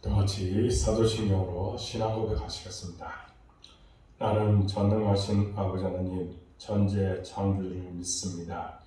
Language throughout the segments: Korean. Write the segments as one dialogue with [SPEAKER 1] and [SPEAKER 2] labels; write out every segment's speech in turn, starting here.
[SPEAKER 1] 다 같이 사도신경으로 신앙 고백하시겠습니다. 나는 전능하신 아버지 하나님 전재 창조주를 믿습니다.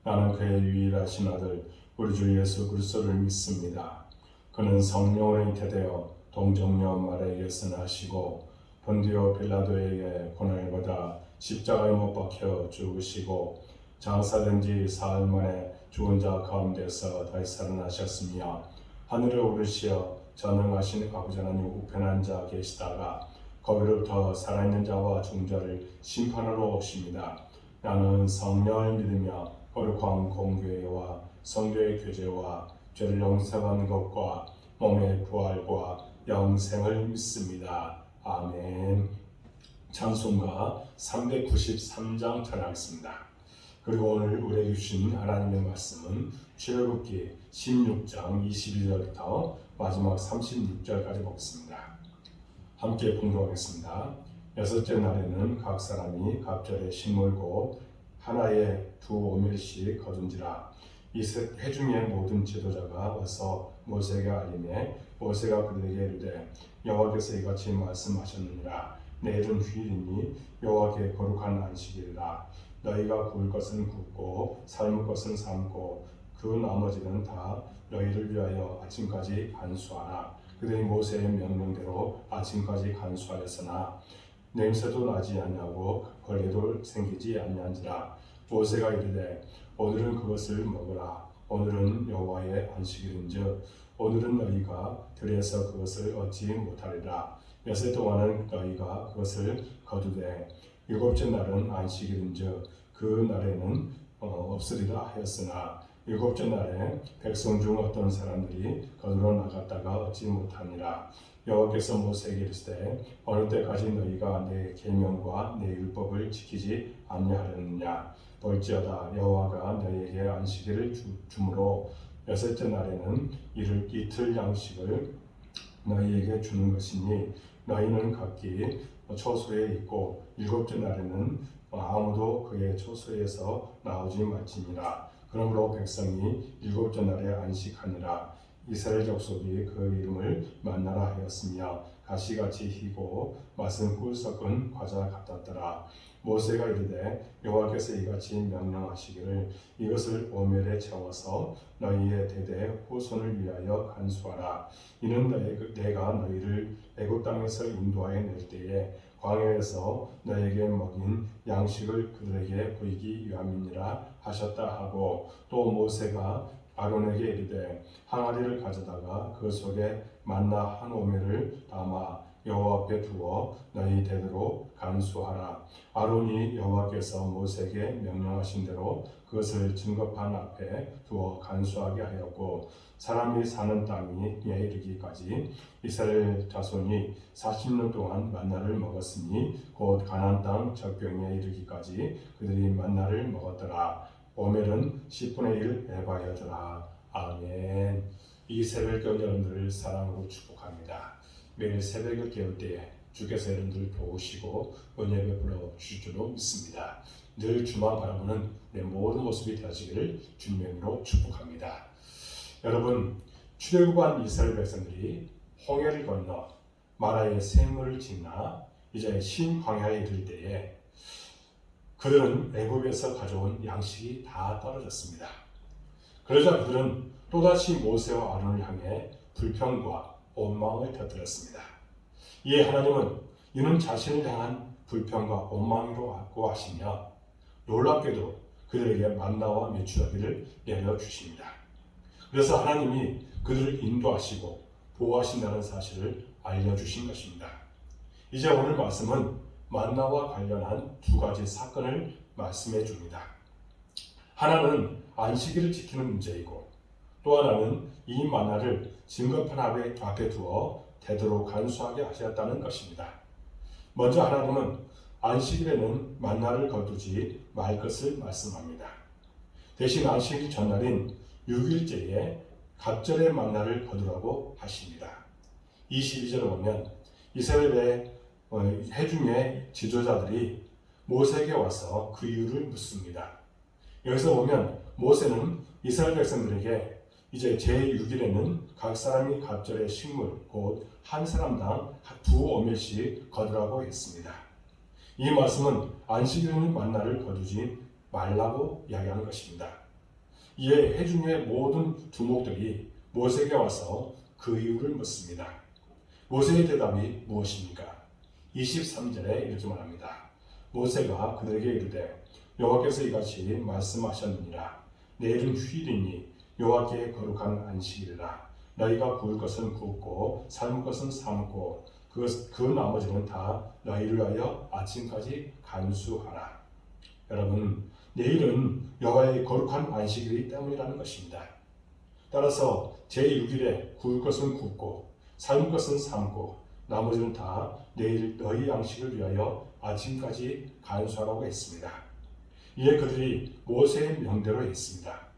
[SPEAKER 1] 나는 그의 유일하신 아들 우리 주 예수 그리스도를 믿습니다. 그는 성령으로 잉태되어 동정녀 마리아에게서 나시고 본디오 빌라도에게 고난을 받아 십자가에 못 박혀 죽으시고 장사된 지 사흘 만에 죽은 자 가운데서 다시 살아나셨으며 하늘에 오르시어 전능하신 아버지 하나님 우편에 앉아 계시다가 거기로부터 살아있는 자와 죽은 자를 심판하러 오십니다. 나는 성령을 믿으며 거룩한 공교회와 성도의 교제와 죄를 용서하는 것과 몸의 부활과 영생을 믿습니다. 아멘. 찬송가 393장 전하겠습니다. 그리고 오늘 우리에게 주신 하나님의 말씀은 출애굽기 16장 22절부터 마지막 36절까지 보겠습니다. 함께 봉독하겠습니다. 여섯째 날에는 각 사람이 각절의 식물고 하나에 2오멜씩 거둔지라. 이 회중의 모든 지도자가 와서 모세에게 알림해 모세가 그들에게 이르되 여호와께서 이같이 말씀하셨느니라. 내일은 휴일이니 여호와께 거룩한 안식일이라. 너희가 구울 것은 굽고 삶을 것은 삶고 그 나머지는 다 너희를 위하여 아침까지 간수하라. 그들이 모세의 명령대로 아침까지 간수하였으나 냄새도 나지 아니하고 벌레도 생기지 아니한지라. 모세가 이르되 오늘은 그것을 먹으라. 오늘은 여호와의 안식일인즉 오늘은 너희가 들에서 그것을 얻지 못하리라. 몇해 동안은 너희가 그것을 거두되 일곱째 날은 안식일인즉 그 날에는 없으리라 하였으나 일곱째 날에 백성 중 어떤 사람들이 거두러 나갔다가 얻지 못하니라. 여호와께서 모세에게 이르시되 어느 때까지 너희가 내 계명과 내 율법을 지키지 아니하려느냐. 볼지어다 여호와가 너희에게 안식일을 주므로 여섯째 날에는 이틀 양식을 너희에게 주는 것이니 너희는 각기 처소에 있고 일곱째 날에는 아무도 그의 처소에서 나오지 말지니라. 그러므로 백성이 일곱째 날에 안식하니라. 이스라엘 족속이 그 이름을 만나라 하였으며 가시같이 희고 맛은 꿀 섞은 과자 같았더라. 모세가 이르되 여호와께서 이같이 명령하시기를 이것을 오멜에 채워서 너희의 대대 후손을 위하여 간수하라. 이는 내가 너희를 애굽 땅에서 인도하여 낼 때에 광야에서 너에게 먹인 양식을 그들에게 보이기 위함이니라 하셨다 하고 또 모세가 아론에게 이르되 항아리를 가져다가 그 속에 만나 한 오멜을 담아 여호와 앞에 두어 너희 대대로 간수하라. 아론이 여호와께서 모세에게 명령하신 대로 그것을 증거판 앞에 두어 간수하게 하였고 사람이 사는 땅에 이르기까지 이스라엘 자손이 40년 동안 만나를 먹었으니 곧 가나안 땅 적병에 이르기까지 그들이 만나를 먹었더라. 오멜은 10분의 1 에바여더라. 아멘. 이 새벽 여러분들을 사랑으로 축복합니다. 매일 새벽을 깨울 때에 주께서 여러분들을 도우시고 은혜 베풀어 주실 줄로 믿습니다. 늘 주만 바라보는 내 모든 모습이 되어지기를 주님의 이름으로 축복합니다. 여러분, 출애굽한 이스라엘 백성들이 홍해를 건너 마라의 샘물을 지나 이제 신광야에 이를 때에 그들은 애굽에서 가져온 양식이 다 떨어졌습니다. 그러자 그들은 또다시 모세와 아론을 향해 불평과 원망을 터뜨렸습니다. 이에 하나님은 이는 자신을 향한 불평과 원망으로 하시며 놀랍게도 그들에게 만나와 메추라기를 내려주십니다. 그래서 하나님이 그들을 인도하시고 보호하신다는 사실을 알려주신 것입니다. 이제 오늘 말씀은 만나와 관련한 두 가지 사건을 말씀해 줍니다. 하나는 안식일을 지키는 문제이고 또 하나는 이 만나를 증거판 앞에 두어 대대로 간수하게 하셨다는 것입니다. 먼저 하나님은 안식일에는 만나를 거두지 말 것을 말씀합니다. 대신 안식일 전날인 6일째에 각절의 만나를 거두라고 하십니다. 22절에 보면 이스라엘의 회중의 지도자들이 모세에게 와서 그 이유를 묻습니다. 여기서 보면 모세는 이스라엘 백성들에게 이제 제6일에는 각 사람이 각절의 식물 곧 한 사람당 2오멜씩 거두라고 했습니다. 이 말씀은 안식일에는 만나를 거두지 말라고 이야기하는 것입니다. 이에 회중의 모든 두목들이 모세에게 와서 그 이유를 묻습니다. 모세의 대답이 무엇입니까? 23절에 이렇게 말합니다. 모세가 그들에게 이르되 여호와께서 이같이 말씀하셨느니라. 내일은 휴일이니 여호와께 거룩한 안식일이라. 너희가 구울 것은 굽고 삶을 것은 삶고 그 나머지는 다 너희를 위하여 아침까지 간수하라. 여러분, 내일은 여호와의 거룩한 안식일이기 때문이라는 것입니다. 따라서 제6일에 구울 것은 굽고 삶을 것은 삶고 나머지는 다 내일 너희 양식을 위하여 아침까지 간수하라고 했습니다. 이에 그들이 모세의 명대로 했습니다.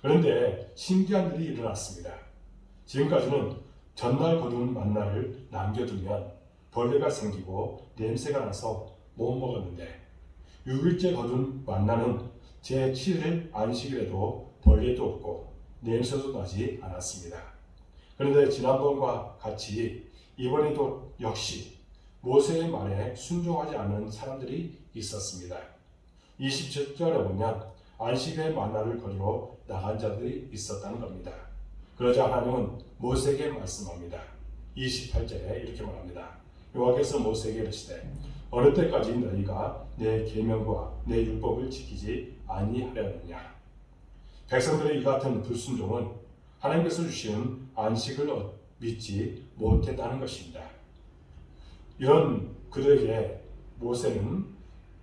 [SPEAKER 1] 그런데 신기한 일이 일어났습니다. 지금까지는 전날 거둔 만나를 남겨두면 벌레가 생기고 냄새가 나서 못 먹었는데 6일째 거둔 만나는 제7일 안식일에도 벌레도 없고 냄새도 나지 않았습니다. 그런데 지난번과 같이 이번에도 역시 모세의 말에 순종하지 않은 사람들이 있었습니다. 27절에 보면 안식일의 만나를 거두러 나간 자들이 있었다는 겁니다. 그러자 하나님은 모세에게 말씀합니다. 28절에 이렇게 말합니다. 여호와께서 모세에게 이르시되 어느 때까지 너희가 내 계명과 내 율법을 지키지 아니하려느냐. 백성들의 이 같은 불순종은 하나님께서 주신 안식을 믿지 못했다는 것입니다. 이런 그들에게 모세는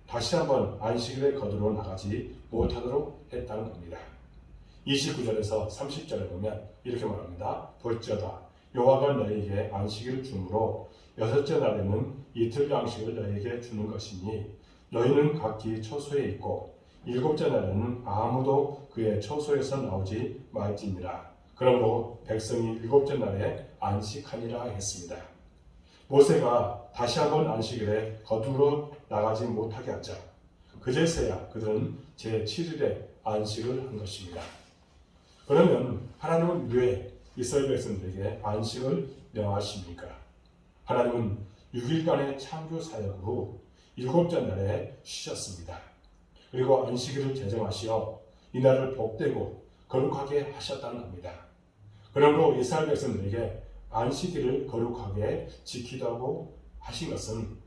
[SPEAKER 1] 다시 한번 안식일에 거두러 나가지 못하도록 했다는 겁니다. 29절에서 30절에 보면 이렇게 말합니다. 볼지어다 여호와가 너희에게 안식일을 주므로 여섯째 날에는 이틀 양식을 너희에게 주는 것이니 너희는 각기 처소에 있고 일곱째 날에는 아무도 그의 처소에서 나오지 말지니라. 그러므로 백성이 일곱째 날에 안식하니라 했습니다. 모세가 다시 한번 안식일에 거두러 나가지 못하게 하자 그제서야 그들은 제7일에 안식을 한 것입니다. 그러면 하나님은 왜 이스라엘 백성들에게 안식을 명하십니까? 하나님은 6일간의 창조 사역 후 일곱째 날에 쉬셨습니다. 그리고 안식일을 제정하시어 이날을 복되고 거룩하게 하셨다는 겁니다. 그러므로 이스라엘 백성들에게 안식일을 거룩하게 지키라고 하신 것은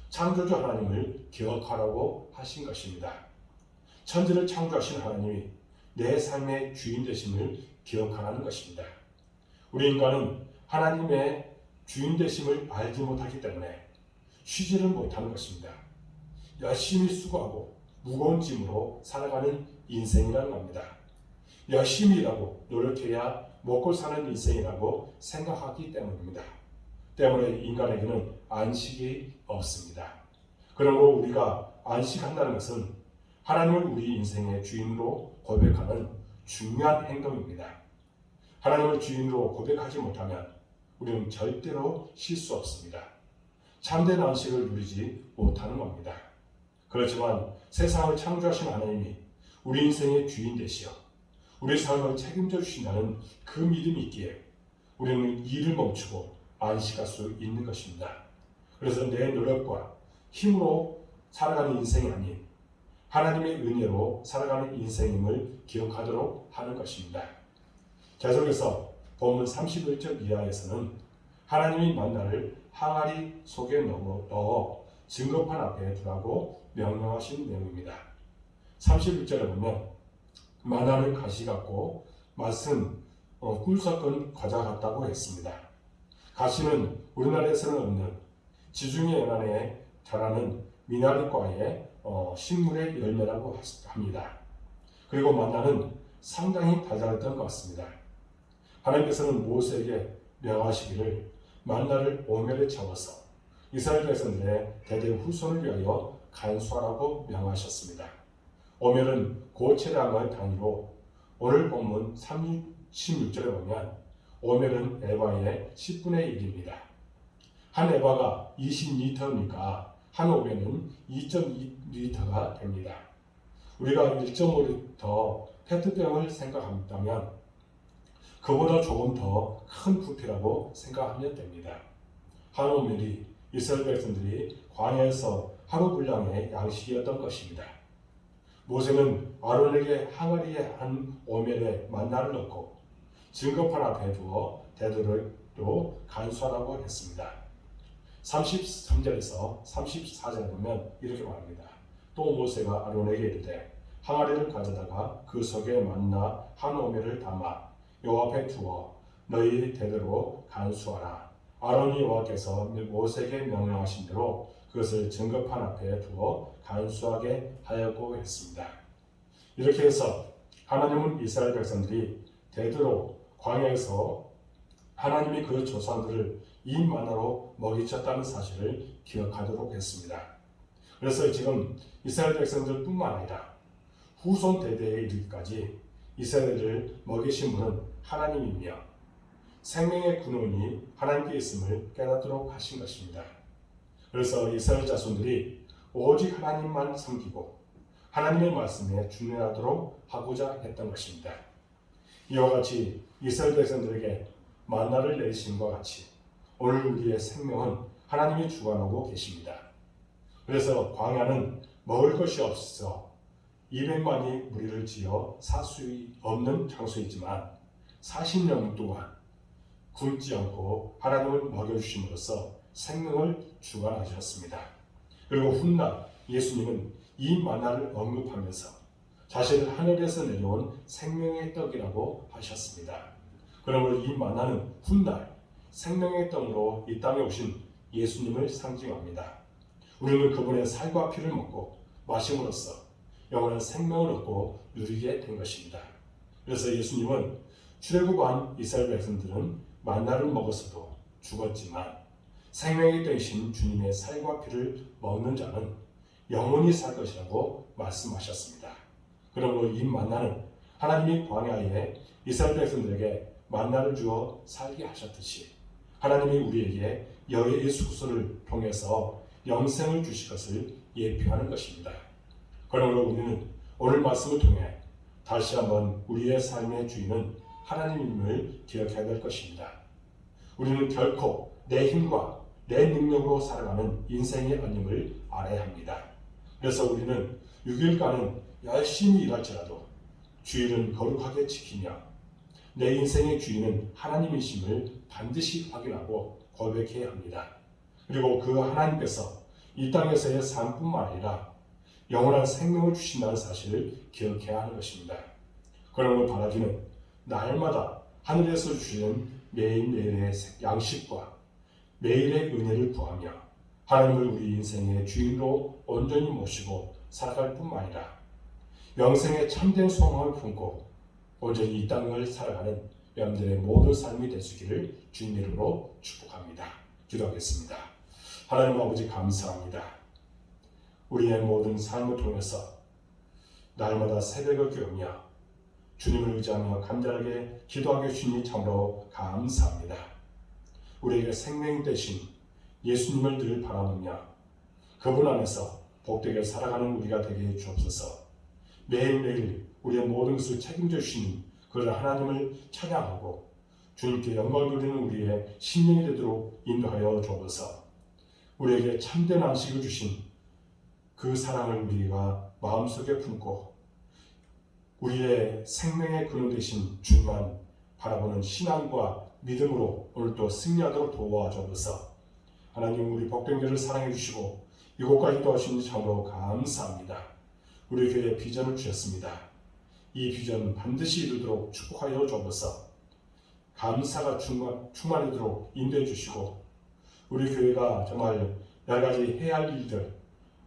[SPEAKER 1] 창조주 하나님을 기억하라고 하신 것입니다. 천지를 창조하신 하나님이 내 삶의 주인 되심을 기억하라는 것입니다. 우리 인간은 하나님의 주인 되심을 알지 못하기 때문에 쉬지를 못하는 것입니다. 열심히 수고하고 무거운 짐으로 살아가는 인생이라는 겁니다. 열심히 일하고 노력해야 먹고 사는 인생이라고 생각하기 때문입니다. 때문에 인간에게는 안식이 없습니다. 그러므로 우리가 안식한다는 것은 하나님을 우리 인생의 주인으로 고백하는 중요한 행동입니다. 하나님을 주인으로 고백하지 못하면 우리는 절대로 쉴 수 없습니다. 참된 안식을 누리지 못하는 겁니다. 그렇지만 세상을 창조하신 하나님이 우리 인생의 주인 되시어 우리 삶을 책임져 주신다는 그 믿음이 있기에 우리는 일을 멈추고 안식할 수 있는 것입니다. 그래서 내 노력과 힘으로 살아가는 인생이 아닌 하나님의 은혜로 살아가는 인생임을 기억하도록 하는 것입니다. 계속해서 본문 31절 이하에서는 하나님이 만나를 항아리 속에 넣어 증거판 앞에 두라고 명령하신 내용입니다. 31절에 보면 만나는 가시 같고 맛은 꿀 섞은 과자 같다고 했습니다. 가시는 우리나라에서는 없는 지중해 연안에 자라는 미나리과의 식물의 열매라고 합니다. 그리고 만나는 상당히 달달했던 것 같습니다. 하나님께서는 모세에게 명하시기를 만나를 오멜에 채워서 이스라엘 백성들의 대대 후손을 위하여 간수하라고 명하셨습니다. 오멜은 고체량의 단위로 오늘 본문 36절에 보면 오멜은 에바의 10분의 1입니다. 한 에바가 20리터니까 한 오멜은 2.2리터가 됩니다. 우리가 1.5리터 페트병을 생각한다면 그보다 조금 더 큰 부피라고 생각하면 됩니다. 한 오멜이 이스라엘 백성들이 광야에서 하루 분량의 양식이었던 것입니다. 모세는 아론에게 항아리에 한 오멜에 만나를 넣고 증거판 앞에 두어 되도록 간수하라고 했습니다. 33절에서 34절에 보면 이렇게 말합니다. 또 모세가 아론에게 이르되 항아리를 가져다가 그 속에 만나 한 오멜을 담아 여호와 앞에 두어 너희 대대로 간수하라. 아론이 여호와께서 모세에게 명령하신 대로 그것을 증거판 앞에 두어 간수하게 하였고 했습니다. 이렇게 해서 하나님은 이스라엘 백성들이 대대로 광야에서 하나님이 그 조상들을 이 만나로 먹이셨다는 사실을 기억하도록 했습니다. 그래서 지금 이스라엘 백성들뿐만 아니라 후손 대대에 이르기까지 이스라엘을 먹이신 분은 하나님이며 생명의 근원이 하나님께 있음을 깨닫도록 하신 것입니다. 그래서 이스라엘 자손들이 오직 하나님만 섬기고 하나님의 말씀에 준행하도록 하고자 했던 것입니다. 이와 같이 이스라엘 백성들에게 만나를 내리심과 같이 오늘 우리의 생명은 하나님이 주관하고 계십니다. 그래서 광야는 먹을 것이 없어 200만이 무리를 지어 살 수 없는 장소이지만 40년 동안 굶지 않고 하나님을 먹여주심으로써 생명을 주관하셨습니다. 그리고 훗날 예수님은 이 만나를 언급하면서 자신을 하늘에서 내려온 생명의 떡이라고 하셨습니다. 그러므로 이 만나는 훗날 생명의 떡으로 이 땅에 오신 예수님을 상징합니다. 우리는 그분의 살과 피를 먹고 마심으로써 영원한 생명을 얻고 누리게 된 것입니다. 그래서 예수님은 출애굽한 이스라엘 백성들은 만나를 먹었어도 죽었지만 생명의 떡이신 주님의 살과 피를 먹는 자는 영원히 살 것이라고 말씀하셨습니다. 그러므로 이 만나는 하나님이 광야에 이스라엘 백성들에게 만나를 주어 살게 하셨듯이 하나님이 우리에게 예수 그리스도를 통해서 영생을 주실 것을 예표하는 것입니다. 그러므로 우리는 오늘 말씀을 통해 다시 한번 우리의 삶의 주인은 하나님임을 기억해야 될 것입니다. 우리는 결코 내 힘과 내 능력으로 살아가는 인생이 아님을 알아야 합니다. 그래서 우리는 6일간은 열심히 일할지라도 주일은 거룩하게 지키며 내 인생의 주인은 하나님이심을 반드시 확인하고 고백해야 합니다. 그리고 그 하나님께서 이 땅에서의 삶뿐만 아니라 영원한 생명을 주신다는 사실을 기억해야 하는 것입니다. 그러므로 바라기는 날마다 하늘에서 주시는 매일매일의 양식과 매일의 은혜를 구하며 하나님을 우리 인생의 주인으로 온전히 모시고 살아갈 뿐만 아니라 영생의 참된 소망을 품고 온전히 이 땅을 살아가는 여러분들의 모든 삶이 되시기를 주님 이름으로 축복합니다. 기도하겠습니다. 하나님 아버지 감사합니다. 우리의 모든 삶을 통해서 날마다 새벽을 깨우며 주님을 의지하며 간절하게 기도하게 주시니 참으로 감사합니다. 우리에게 생명 되신 예수님을 늘 바라보며 그분 안에서 복되게 살아가는 우리가 되게 주옵소서. 매일매일 우리의 모든 것을 책임져 주시는 그 하나님을 찬양하고 주님께 영광 돌리는 우리의 심령이 되도록 인도하여 주옵소서. 우리에게 참된 안식을 주신 그 사랑을 우리가 마음속에 품고 우리의 생명의 근원 되신 주만 바라보는 신앙과 믿음으로 오늘도 승리하도록 도와주옵소서. 하나님 우리 복된교를 사랑해 주시고 이곳까지 도와주시니 참으로 감사합니다. 우리 교회에 비전을 주셨습니다. 이 비전 반드시 이루도록 축복하여 주옵소서. 감사가 충만하도록 인도해 주시고 우리 교회가 정말 여러 가지 해야 할 일들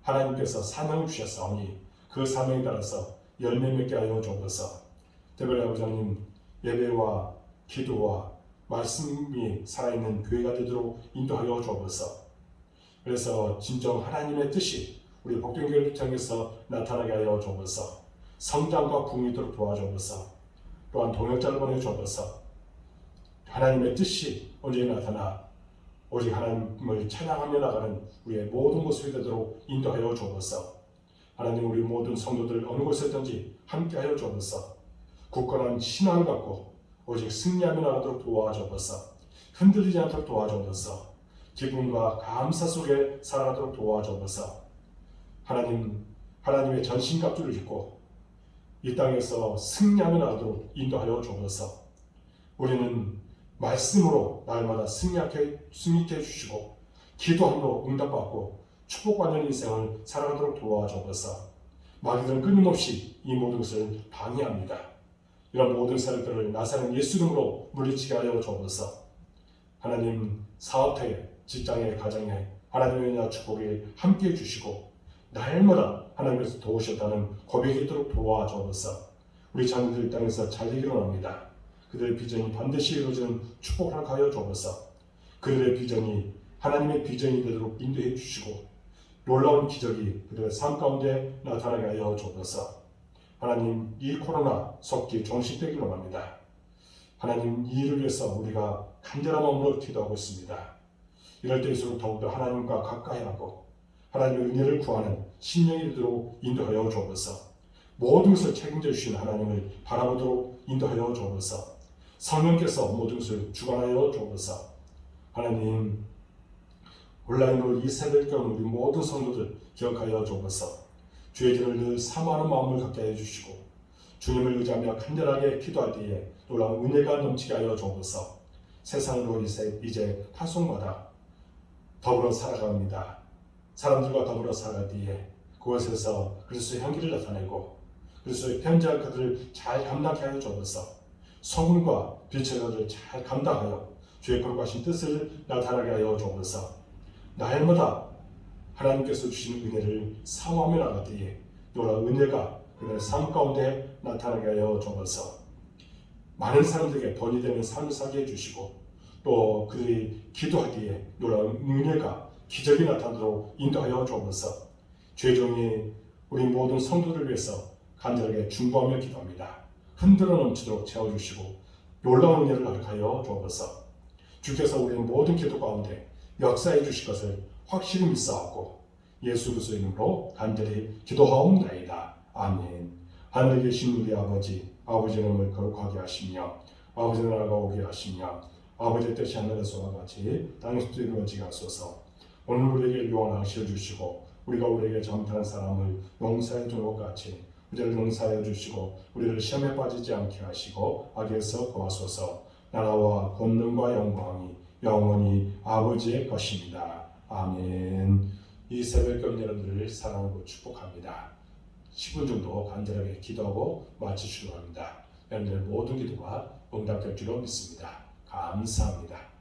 [SPEAKER 1] 하나님께서 사명을 주셨사오니 그 사명에 따라서 열매 맺게 하여 주옵소서. 특별히 아버지 하나님 예배와 기도와 말씀이 살아있는 교회가 되도록 인도하여 주옵소서. 그래서 진정 하나님의 뜻이 우리 복된교회를 통해서 나타나게 하여 주옵소서. 성장과 부흥이도록 도와주옵소서. 또한 동역자를 보내 주옵소서. 하나님의 뜻이 언제나 나타나 오직 하나님을 찬양하며 나가는 우리의 모든 모습이 되도록 인도하여 주옵소서. 하나님 우리 모든 성도들 어느 곳에 있든지 함께하여 주옵소서. 굳건한 신앙을 갖고 오직 승리하며 나가도록 도와주옵소서. 흔들리지 않도록 도와주옵소서. 기쁨과 감사 속에 살아가도록 도와주옵소서. 하나님의 전신갑주를 입고 이 땅에서 승리하며 나가도록 인도하여 주옵소서. 우리는 말씀으로 날마다 승리케 해주시고 기도함으로 응답받고 축복받는 인생을 살아가도록 도와주옵소서. 마귀들은 끊임없이 이 모든 것을 방해합니다. 이런 모든 사람들을 나사렛 예수 이름으로 물리치게 하여 주옵소서. 하나님 사업터에 직장에 가정에 하나님의 은혜와 축복이 함께 해주시고 날마다 하나님께서 도우셨다는 고백이 있도록 도와주옵소서. 우리 자녀들 이 땅에서 잘 되기를 원합니다. 그들의 비전이 반드시 이루어지는 축복을 하여 주옵소서. 그들의 비전이 하나님의 비전이 되도록 인도해 주시고 놀라운 기적이 그들의 삶 가운데 나타나게 하여 주옵소서. 하나님 이 코로나 속기 종식되기를 원합니다. 하나님 이 일을 위해서 우리가 간절한 마음으로 기도하고 있습니다. 이럴 때일수록 더욱더 하나님과 가까이 하고 하나님의 은혜를 구하는 심령이 되도록 인도하여 주옵소서. 모든 것을 책임져 주신 하나님을 바라보도록 인도하여 주옵소서. 성령께서 모든 것을 주관하여 주옵소서. 하나님 온라인으로 이 새벽경 우리 모든 성도들 기억하여 주옵소서. 주의 길을 늘 사모하는 마음을 갖게 해주시고 주님을 의지하며 간절하게 기도할 때에 놀라운 은혜가 넘치게 하여 주옵소서. 세상으로 이제 타송마다 더불어 살아갑니다. 사람들과 더불어 살아갈 때에 그곳에서 그리스도의 향기를 나타내고 그리스도의 편지할 그들을 잘 감당하게 하여 주옵소서. 소문과 빛의 것을 잘 감당하여 주의 거룩하신 뜻을 나타나게 하여 주옵소서. 날마다 하나님께서 주시는 은혜를 사모하며 나갈 때에 놀라운 은혜가 그들의 삶 가운데 나타나게 하여 주옵소서. 많은 사람들에게 본이 되는 삶을 살게 해주시고 또 그들이 기도할 때에 놀라운 은혜가 기적이 나타나도록 인도하여 주옵소서. 죄종이 우리 모든 성도를 위해서 간절하게 중보하며 기도합니다. 흔들어 넘치도록 채워주시고 놀라운 은혜를 허락하여 주옵소서. 주께서 우리의 모든 기도 가운데 역사해 주실 것을 확실히 믿사옵고 예수 그리스도의 이름으로 간절히 기도하옵나이다. 아멘. 하늘에 계신 우리 아버지 이름을 거룩하게 하시며 아버지 나라가 오게 하시며 아버지의 뜻이 하늘에서와 같이 땅에서도 이루어지게 하소서. 오늘 우리에게 유한 양식을 주시고 우리가 우리에게 잘못하는 사람을 용서해 주는 것 같이 우리를 용서하여 주시고 우리를 시험에 빠지지 않게 하시고 악에서 구하소서. 나라와 권능과 영광이 영원히 아버지의 것입니다. 아멘. 이 새벽경 여러분들을 사랑하고 축복합니다. 10분 정도 간절하게 기도하고 마치시기 바랍니다. 여러분들의 모든 기도가 응답될 줄로 믿습니다. 감사합니다.